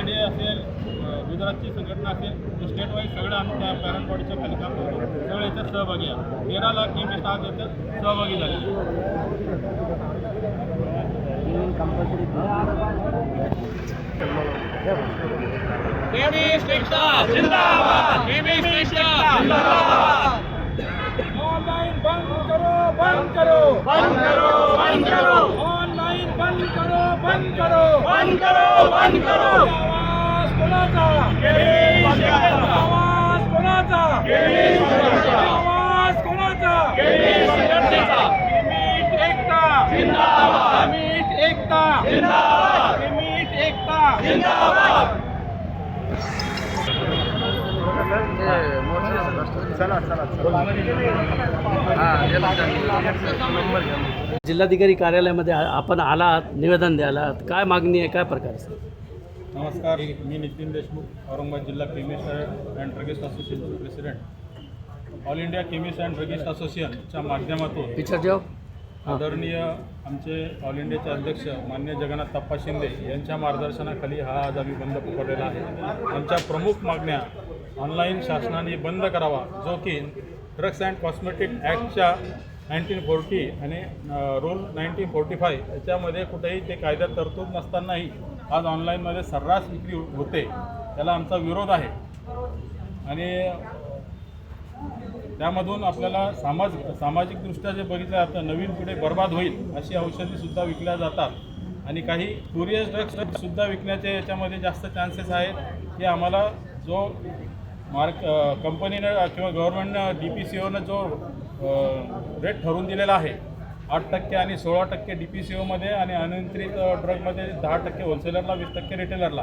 IDA असेल, गुजरातची संघटना असेल, स्टेट वाईज सगळं आम्ही त्या पॅरेंट बॉडीच्या खाली काम करतो. सगळे याच्यात सहभागी आहे. 13 लाख केमिस्ट आज याच्यात सहभागी झाले. केमिस्ट एकता जिंदाबाद, केमिस्ट एकता जिंदाबाद। ऑनलाइन बंद करो, बंद करो, बंद करो, बंद करो, ऑनलाइन बंद करो, बंद करो, बंद करो, बंद करो। आवाज कोणाचा? केमिस्ट एकता, आवाज कोणाचा? केमिस्ट एकता, आवाज कोणाचा? केमिस्ट जनतेचा केमिस्ट एकता जिंदाबाद, केमिस्ट एकता जिंदाबाद, केमिस्ट एकता जिंदाबाद। जिल्हाधिकारी कार्यालयामध्ये आपण आलात, निवेदन द्यायला, काय मागणी आहे, काय प्रकार आहे? नमस्कार, मी नितीन देशमुख, औरंगाबाद जिल्हा केमिस्ट अँड ड्रगिस्ट असोसिएशनचे president. All India chemist and druggist असोसिएशनच्या माध्यमातून पिक्चर जेव आदरणीय आमचे ऑल इंडियाचे अध्यक्ष मान्य जगन्नाथ ताप्पा शिंदे यांच्या मार्गदर्शनाखाली हा आज आम्ही बंद पुकारलेला आहे. आमच्या प्रमुख मागण्या ऑनलाईन शासनाने बंद करावा, जो की ड्रग्स अँड कॉस्मेटिक ॲक्टच्या 1940 आणि रूल 1945 याच्यामध्ये कुठेही ते कायद्यात तरतूद नसतानाही आज ऑनलाईनमध्ये सर्रास विक्री होते. त्याला आमचा विरोध आहे आणि त्यामधून आपल्याला सामाजिकदृष्ट्या जे बघितलं जातं, नवीन पिढी बर्बाद होईल अशी औषधीसुद्धा विकल्या जातात आणि काही क्युरियस ड्रग्ससुद्धा विकण्याचे याच्यामध्ये जास्त चान्सेस आहेत की आम्हाला जो कंपनीनं किंवा गव्हर्नमेंटनं DPCOनं जो रेट ठरवून दिलेला आहे 8% आणि 16% DPCOमध्ये आणि अनियंत्रित ड्रगमध्ये 10% होलसेलरला, 20% रिटेलरला,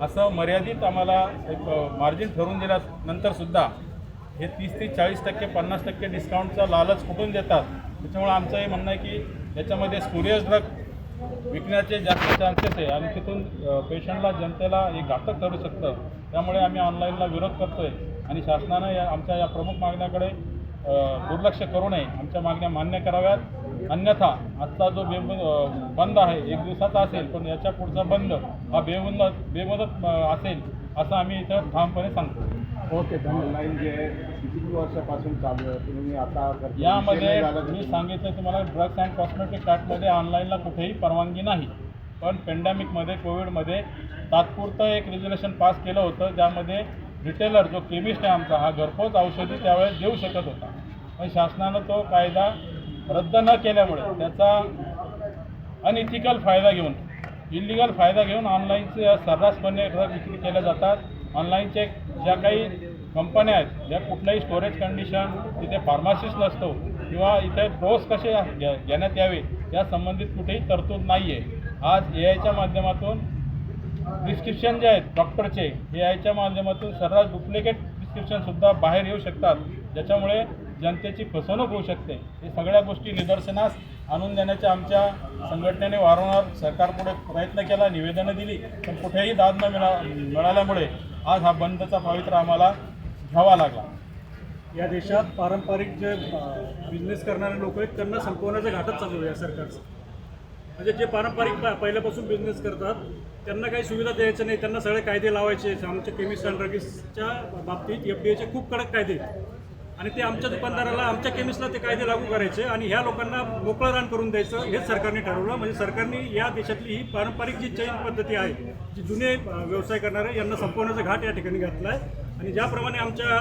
असं मर्यादित आम्हाला एक मार्जिन ठरवून दिल्यानंतरसुद्धा हे 30 ते 40%, 50% डिस्काउंटचा लालच कुठून देतात. त्याच्यामुळे आमचं हे म्हणणं आहे की याच्यामध्ये स्पुरियस ड्रग विकण्याचे जास्त चान्सेस आहे आणि तिथून पेशंटला, जनतेला हे घातक ठरू शकतं. त्यामुळे आम्ही ऑनलाईनला विरोध करतो आहे आणि शासनानं आमच्या या प्रमुख मागण्याकडे दुर्लक्ष करू नये. आमच्या मागण्या मान्य कराव्यात. अन्यथा आजचा जो बंद आहे 1 दिवसाचा असेल, पण याच्या पुढचा बंद हा बेमुदत असेल असं आम्ही इथं ठामपणे सांगतो. ओके, ऑनलाईन जे किती वर्षापासून चालू आहे, तुम्ही आता यामध्ये मी सांगितलं तुम्हाला, ड्रग्स अँड कॉस्मेटिक ॲक्टमध्ये ऑनलाईनला कुठेही परवानगी नाही. पण पेंडेमिकमध्ये, कोविडमध्ये तात्पुरतं एक रेग्युलेशन पास केलं होतं, ज्यामध्ये रिटेलर जो केमिस्ट आहे आमचा, हा घरपोच औषधी त्यावेळेस देऊ शकत होता. पण शासनानं तो कायदा रद्द न केल्यामुळे त्याचा अनइथिकल फायदा घेऊन, इलिगल फायदा घेऊन ऑनलाईनचे सर्रासपणे ड्रग विक्री केल्या जातात. ऑनलाईनचे ज्या काही कंपन्या आहेत, ज्या कुठल्याही स्टोरेज कंडिशन, तिथे फार्मासिस्ट नसतो किंवा इथे डोस कसे घेण्यात यावे या संबंधित कुठेही तरतूद नाही आहे. आज AIच्या माध्यमातून प्रिस्क्रिप्शन जे आहेत डॉक्टरचे, AIच्या माध्यमातून सर्रास डुप्लिकेट प्रिस्क्रिप्शनसुद्धा बाहेर येऊ शकतात, ज्याच्यामुळे जनतेची फसवणूक होऊ शकते. हे सगळ्या गोष्टी निदर्शनास आणून देण्याच्या आमच्या संघटनेने वारंवार सरकारपुढे प्रयत्न केला, निवेदनं दिली, पण कुठेही दाद न मिळाल्यामुळे आज हा बंदचा पवित्रा आम्हाला घ्यावा लागला. या देशात पारंपरिक जे बिझनेस करणारे लोक आहेत त्यांना संपवण्याचं घाटच चालू आहे या सरकारचं. म्हणजे जे पारंपरिक पहिल्यापासून बिझनेस करतात त्यांना काही सुविधा द्यायच्या नाही, त्यांना सगळे कायदे लावायचे. आमच्या केमिस्ट अँड ड्रगिस्टच्या बाबतीत FDA खूप कडक कायदे आणि ते आमच्या दुकानदाराला, आमच्या केमिस्टला ते कायदे लागू करायचे आणि ह्या लोकांना मोकळं रान करून द्यायचं, हेच सरकारने ठरवलं. म्हणजे सरकारने या देशातली ही पारंपरिक जी चैन पद्धती आहे, जी जुने व्यवसाय करणारे यांना संपवण्याचा घाट या ठिकाणी घातला आहे. आणि ज्याप्रमाणे आमच्या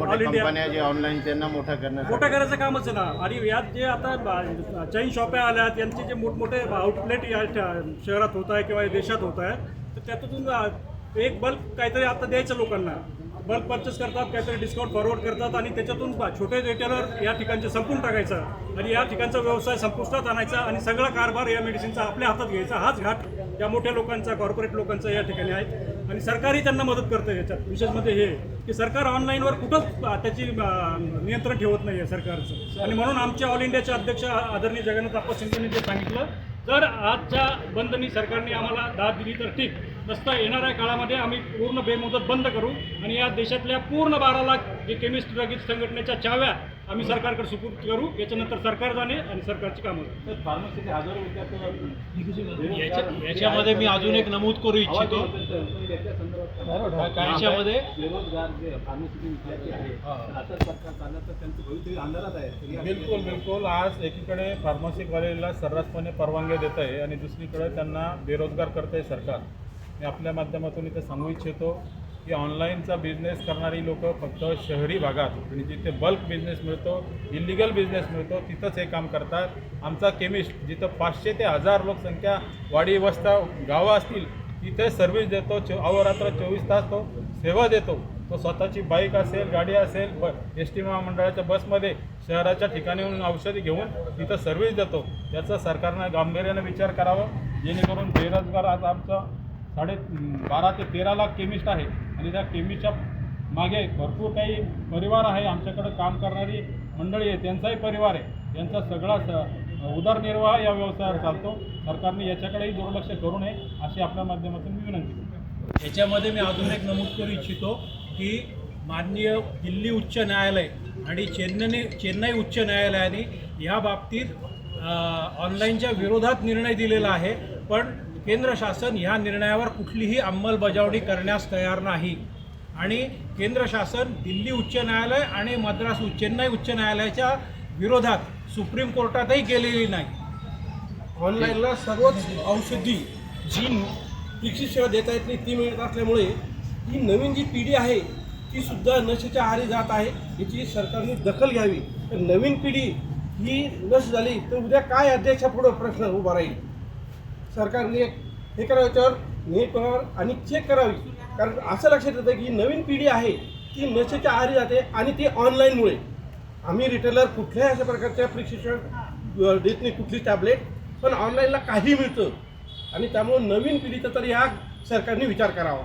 ऑल इंडिया जे ऑनलाईन त्यांना मोठं करायचं कामच आहे ना. आणि यात जे आता चैन शॉप्या आल्यात, यांचे जे मोठमोठे आउटलेट या शहरात होत आहे किंवा देशात होत आहे, तर त्यातून एक बल्क काहीतरी आता द्यायचं लोकांना, बल्क परचेस करतात, काहीतरी डिस्काउंट फॉरवर्ड करतात आणि त्याच्यातून छोटे रिटेलर या ठिकाणचे संपून टाकायचा आणि या ठिकाणचा व्यवसाय संपुष्टात आणायचा आणि सगळा कारभार या मेडिसिनचा आपल्या हातात घ्यायचा. हाच घाट या मोठ्या लोकांचा, कॉर्पोरेट लोकांचा या ठिकाणी आहे आणि सरकारही त्यांना मदत करतं. याच्यात विशेष म्हणजे हे की सरकार ऑनलाईनवर कुठंच त्याची नियंत्रण ठेवत नाही आहे सरकारचं. आणि म्हणून आमच्या ऑल इंडियाचे अध्यक्ष आदरणीय जगन्नाथ ताप्पा शिंदेंनी जे सांगितलं, जर आजच्या बंदनी सरकारने आम्हाला दाद दिली तर ठीक, नसता येणाऱ्या काळामध्ये आम्ही पूर्ण बेमुदत बंद करू आणि या देशातल्या पूर्ण 12 लाख जे केमिस्ट ड्रगिस्ट संघटनेच्या चाव्या आम्ही सरकारकडे सुपूर्द करू. याच्यानंतर सरकार जाणे आणि सरकारची कामं जाणे. तर फार्मसीचे हजारो विद्यार्थी याच्यामध्ये मी अजून एक नमूद करू इच्छितो. याच्यामध्ये बेरोजगार जे फार्मसीचे विद्यार्थी आहेत आता सरकार चाललं तर त्यांचं भवितव्य अंधारात आहे. बिलकुल बिलकुल. आज एकीकडे फार्मसी कॉलेजला सर्रासपणे परवानगी देत आहे आणि दुसरीकडे त्यांना बेरोजगार करत आहे सरकार. मी आपल्या माध्यमातून इथं सांगू इच्छितो की ऑनलाईनचा बिझनेस करणारी लोक फक्त शहरी भागात आणि जिथे बल्क बिझनेस मिळतो, इलिगल बिझनेस मिळतो, तिथंच हे काम करतात. आमचा केमिस्ट जिथं 500 ते 1000 लोकसंख्या वाडी वस्ता गावं असतील तिथे सर्व्हिस देतो. अहोरात्र 24 तास तो सेवा देतो. तो स्वतःची बाईक असेल, गाडी असेल, एस टी महामंडळाच्या बसमध्ये शहराच्या ठिकाणीहून औषधी घेऊन तिथं सर्व्हिस देतो. याचा सरकारनं गांभीर्यानं विचार करावा जेणेकरून बेरोजगार आज आमचा 12 ते 13 लाख केमिस्ट आहे आणि त्या केमिस्टच्या मागे भरपूर काही परिवार आहे. आमच्याकडं काम करणारी मंडळी आहे, त्यांचाही परिवार आहे. यांचा सगळा उदरनिर्वाह या व्यवसायावर चालतो. सरकारने याच्याकडेही दुर्लक्ष करू नये अशी आपल्या माध्यमातून मी विनंती करतो. याच्यामध्ये मी अजून एक नमूद करू इच्छितो की माननीय दिल्ली उच्च न्यायालय आणि चेन्नई उच्च न्यायालयाने या बाबतीत ऑनलाईनच्या विरोधात निर्णय दिलेला आहे. पण केंद्र शासन ह्या निर्णयावर कुठलीही अंमलबजावणी करण्यास तयार नाही आणि केंद्र शासन दिल्ली उच्च न्यायालय आणि चेन्नई उच्च न्यायालयाच्या विरोधात सुप्रीम कोर्टातही गेलेली नाही. ऑनलाईनला सर्वच औषधी जी परीक्षित सेवा देता येत नाही ती मिळत असल्यामुळे ही नवीन जी पिढी आहे ती सुद्धा नशेच्या आहारी जात आहे. याची सरकारने दखल घ्यावी. तर नवीन पिढी ही नश झाली तर उद्या काय अध्यक्षापुढं प्रश्न उभा राहील. सरकारने हे करावं, याच्यावर नीट आणि चेक करावी. कारण असं लक्षात येतं की नवीन पिढी आहे ती नशेच्या आहारी जाते आणि ती ऑनलाईनमुळे. आम्ही रिटेलर कुठल्याही अशा प्रकारच्या प्रिस्क्रिप्शन देत नाही, कुठली टॅबलेट, पण ऑनलाईनला काही मिळतं आणि त्यामुळे नवीन पिढीचा तर ह्या सरकारने विचार करावा.